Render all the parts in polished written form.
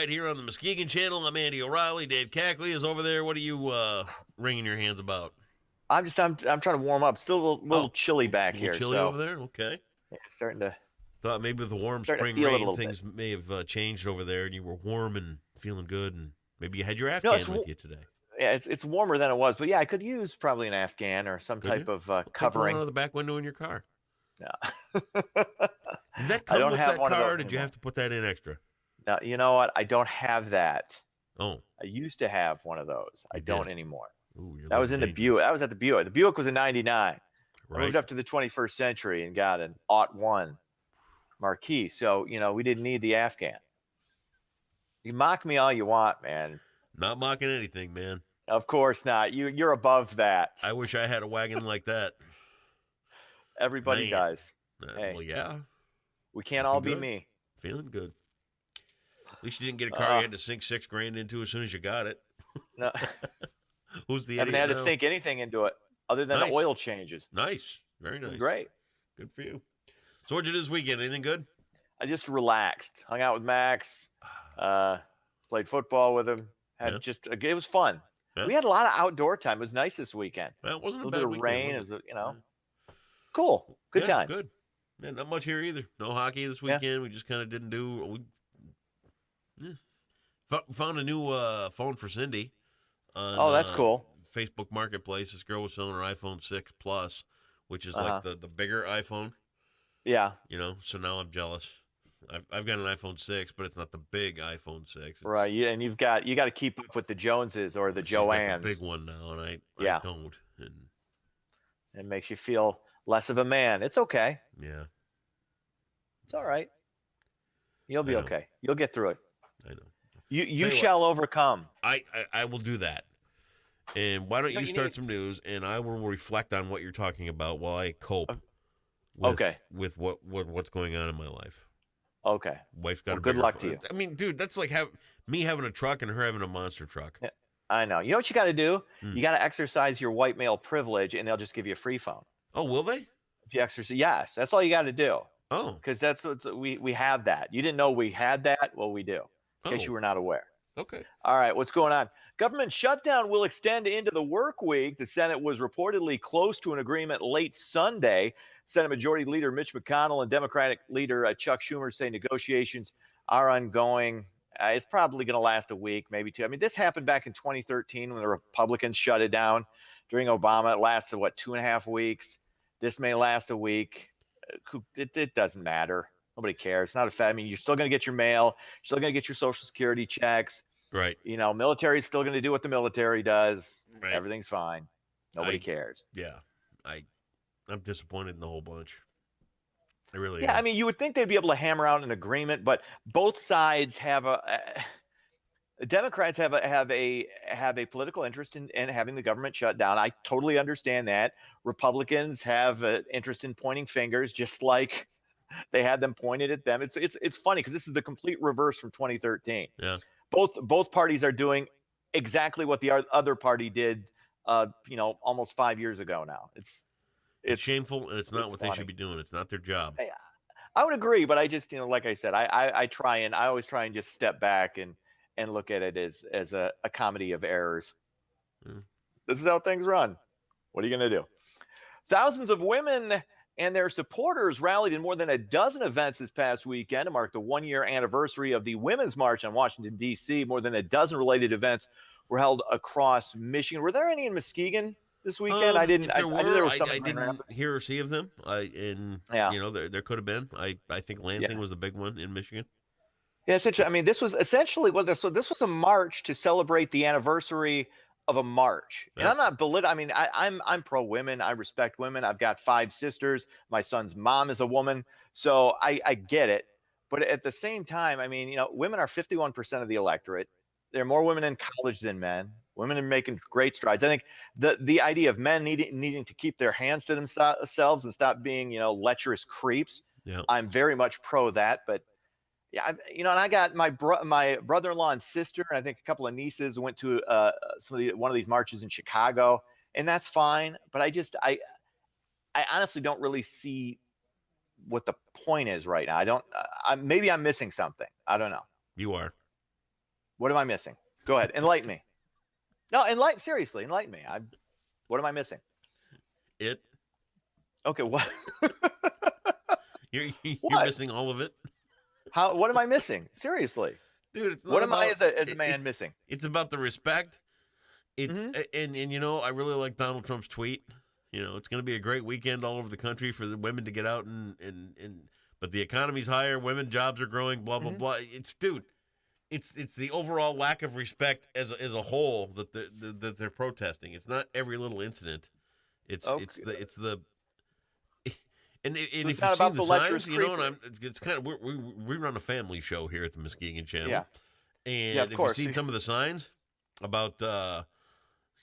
right here on the Muskegon Channel. I'm Andy O'Reilly. Dave Cackley is over there. What are you wringing your hands about? I'm trying to warm up. Still a little Oh, chilly a back little here, chilly over so there? Okay. yeah, starting to Thought maybe with the warm starting to spring feel it a rain, little bit. things may have changed over there and you were warm and feeling good, and maybe you had your No, Afghan with you today. it's warmer than it was, but yeah, I could use probably an Afghan or some Could you? type of Well, take one out covering. of the back window in your car. No. Did that I come don't with have that one of car, or those did you anymore. have to put that in extra? Now, you know what? I don't have that. Oh, I used to have one of those. I you don't did. anymore. Ooh, you're That was living in the dangerous. Buick. That was at the Buick. The Buick was a 99. I moved Right? up to the 21st century and got an Aught 1 Marquis. So, we didn't need the Afghan. You mock me all you want, man. Not mocking anything, man. Of course not. You're above that. I wish I had a wagon like that. Everybody Man. does. Well, Hey, yeah. we can't all Looking be good. me. Feeling good. At least you didn't get a car you Uh, had to sink $6,000 into as soon as you got it. no, Who's the haven't idiot had to now? sink anything into it other than the Nice. oil changes. Nice. Very It's been nice. great. Good for you. So what'd you do this weekend? Anything good? I just relaxed, hung out with Max, uh, played football with him. Yeah. It was fun. Yeah. We had a lot of outdoor time. It was nice this weekend. Well, it A wasn't a little bit bad of weekend, rain. It was was, it? cool. Good Yeah, times. good. Yeah, not much here either. No hockey this Yeah. weekend. We just kind of didn't do. Found a new phone for Cindy on Oh, that's cool. Facebook Marketplace. This girl was selling her iPhone 6 Plus, which is Uh-huh. like the bigger iPhone. Yeah. So now I'm jealous. I've got an iPhone 6, but it's not the big iPhone 6. Right. Yeah, and you got to keep up with the Joneses or the She's got the Joannes. big one now, and I Yeah. don't. And It makes you feel less of a man. It's okay. yeah, It's all right. You'll be I know. okay. You'll get through it. I know. You Tell you what. shall overcome. I will do that. And why don't No, you you start need- some news, and I will reflect on what you're talking about while I cope Okay. with what's going on in my life. Okay. Wife's got Well, a good bigger luck phone. to you. I mean, dude, that's like me having a truck and her having a monster truck. Yeah. I know. You know what you got to do? Hmm. You got to exercise your white male privilege, and they'll just give you a free phone. Oh, will they? If you exercise, yes, that's all you got to do. Oh, Because that's we have that. You didn't know we had that? Well, we do. In case you were not aware. okay. All right, what's going on? Government shutdown will extend into the work week. The Senate was reportedly close to an agreement late Sunday. Senate Majority Leader Mitch McConnell and Democratic Leader Chuck Schumer say negotiations are ongoing. It's probably going to last a week, maybe two. I mean, this happened back in 2013 when the Republicans shut it down during Obama. It lasted, 2.5 weeks? This may last a week. It doesn't matter. Nobody cares. It's not a fact. I mean, you're still going to get your mail. You're still going to get your Social Security checks. Right. Military is still going to do what the military does. Right. Everything's fine. Nobody cares. Yeah. I'm disappointed in the whole bunch. I really Yeah, am. I mean, you would think they'd be able to hammer out an agreement, but both sides have Democrats have a political interest in having the government shut down. I totally understand that. Republicans have an interest in pointing fingers, just like they had them pointed at them. It's funny because this is the complete reverse from 2013. Yeah. Both parties are doing exactly what the other party did, almost 5 years ago now. It's shameful, and it's not what funny. they should be doing. It's not their job. I would agree, but I just, like I said, I always try and just step back and look at it as a comedy of errors. Hmm. This is how things run. What are you going to do? Thousands of women and their supporters rallied in more than a dozen events this past weekend to mark the one-year anniversary of the Women's March on Washington, D.C. More than a dozen related events were held across Michigan. Were there any in Muskegon this weekend? I didn't. If there I knew there was some. I didn't hear or see of them. Yeah. There could have been. I think Lansing was the big one in Michigan. Yeah, essentially. I mean, this was essentially this was a march to celebrate the anniversary of a march. And Yeah. I'm not belittling. I mean, I'm pro women. I respect women. I've got 5 sisters. My son's mom is a woman, so I get it. But at the same time, I mean, women are 51% of the electorate. There are more women in college than men. Women are making great strides. I think the idea of men needing to keep their hands to themselves and stop being, lecherous creeps. Yeah. I'm very much pro that, but yeah, and I got my brother-in-law and sister, and I think a couple of nieces went to one of these marches in Chicago, and that's fine. But I honestly don't really see what the point is right now. Maybe I'm missing something. I don't know. You are. What am I missing? Go ahead. Enlighten me. No, seriously, enlighten me. What am I missing? It. Okay, what? You're What? missing all of it. What am I missing? Seriously. Dude, it's not What am I about, as a man missing? It's about the respect. It's Mhm. and you know, I really like Donald Trump's tweet. You know, it's going to be a great weekend all over the country for the women to get out and but the economy's higher, women jobs are growing, blah blah blah. It's the overall lack of respect as a whole that they're protesting. It's not every little incident. It's the and So if it's you've not seen about the the lecherous signs, you know, creeper. and it's kind of we run a family show here at the Muskegon Channel. Yeah. And Yeah, of if course. you've seen some of the signs about,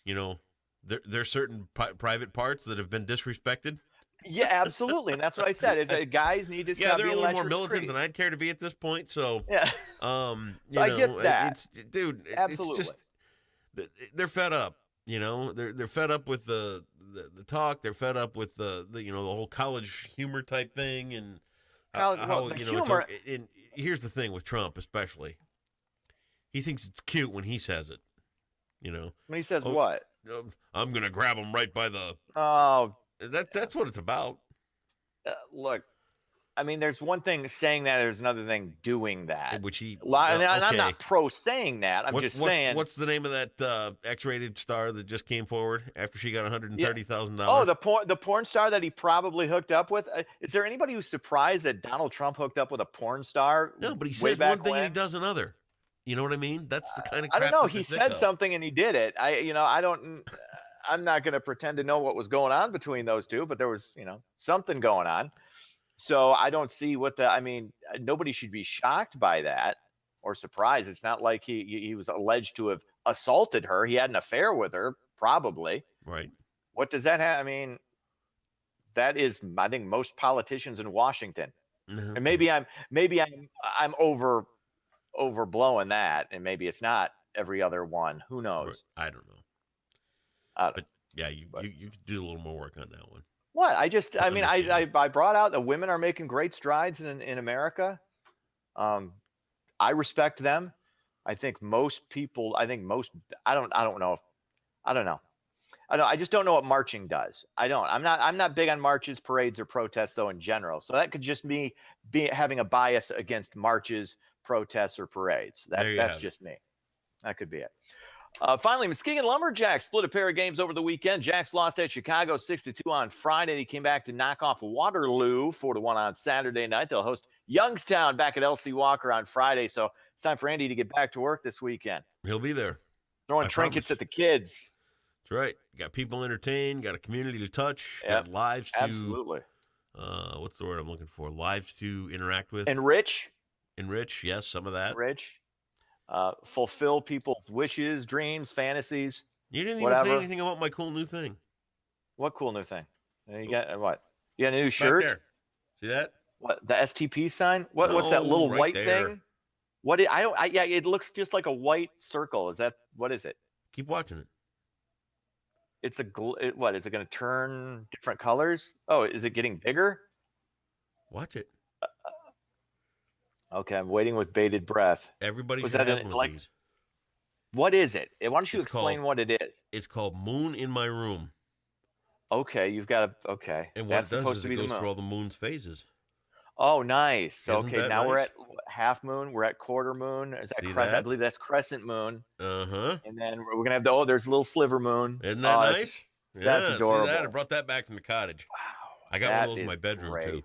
you know, there's certain private parts that have been disrespected. Yeah, absolutely. And that's what I said is that guys need to Yeah, stop they're a being little more lecherous militant creeps. than I'd care to be at this point. So, Yeah. you I know, get that. it's dude, Absolutely. it's just they're fed up. You know, they're fed up with the talk. They're fed up with the you know, the whole college humor type thing and how the you know humor. and here's the thing with Trump especially. He thinks it's cute when he says it. You know, When he says Oh, what? I'm gonna grab him right by the. Oh, That's what it's about. look. I mean, there's one thing saying that. There's another thing doing that. Which he. And I'm okay. not pro saying that. I'm just saying. What's the name of that X-rated star that just came forward after she got $130,000? Oh, the porn star that he probably hooked up with. Is there anybody who's surprised that Donald Trump hooked up with a porn star? No, but he way says back one thing when? and he does another. You know what I mean? That's the kind of I crap don't know. that He they're said sick of. something and he did it. I'm not going to pretend to know what was going on between those two, but there was, something going on. So I don't see nobody should be shocked by that or surprised. It's not like he was alleged to have assaulted her. He had an affair with her, probably. Right. What does that have? I mean, that is, I think, most politicians in Washington. Mhm. And maybe I'm overblowing that, and maybe it's not every other one. Who knows? I don't know. But yeah, you could do a little more work on that one. What? I brought out that women are making great strides in America. I respect them. I think most people. I don't know. I just don't know what marching does. I'm not big on marches, parades, or protests, though, in general. So that could just be having a bias against marches, protests, or parades. That's just me. That could be it. Finally, Muskegon Lumberjacks split a pair of games over the weekend. Jacks lost at Chicago 6-2 on Friday. They came back to knock off Waterloo 4-1 on Saturday night. They'll host Youngstown back at LC Walker on Friday. So it's time for Andy to get back to work this weekend. He'll be there. Throwing trinkets at the kids. That's right. You got people entertained, got a community to touch, got lives to absolutely. What's the word I'm looking for? Lives to interact with. Enrich, yes, some of that. Enrich. Fulfill people's wishes, dreams, fantasies. You didn't even say anything about my cool new thing. What cool new thing? You got what? You got a new shirt? There. See that? What, the STP sign? What's that little white thing? What? It looks just like a white circle. What is it? Keep watching it. It's what? Is it going to turn different colors? Oh, is it getting bigger? Watch it. Okay, I'm waiting with bated breath. Everybody should have one of these. What is it? Why don't you explain what it is? It's called Moon in My Room. Okay, you've got to. Okay, and what it does is it goes through all the moon's phases. Oh, nice. Okay, now we're nice? at half moon. We're at quarter moon. Is that crescent? I believe that's crescent moon. Uh-huh. And then we're gonna have there's a little sliver moon. Isn't that nice? That's adorable. See that? I brought that back from the cottage. Wow. I got one of those in my bedroom too.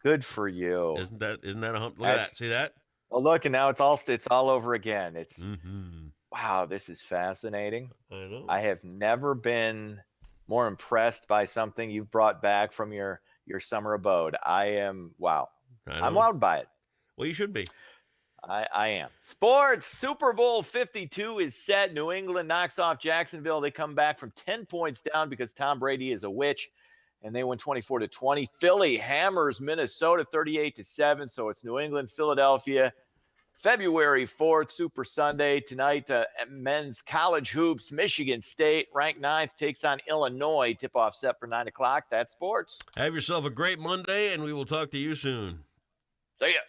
Good for you. Isn't that a hump? Look at that. See that? Well, look, and now it's all over again. It's mm-hmm. Wow, this is fascinating. I know. I have never been more impressed by something you've brought back from your summer abode. I'm wowed by it. Well, you should be. I am. Sports. Super Bowl 52 is set. New England knocks off Jacksonville. They come back from 10 points down because Tom Brady is a witch, and they win 24-20. Philly hammers Minnesota 38-7. So it's New England, Philadelphia. February 4th, Super Sunday. Tonight, men's college hoops. Michigan State, ranked 9th, takes on Illinois. Tip-off set for 9 o'clock. That's sports. Have yourself a great Monday, and we will talk to you soon. See ya.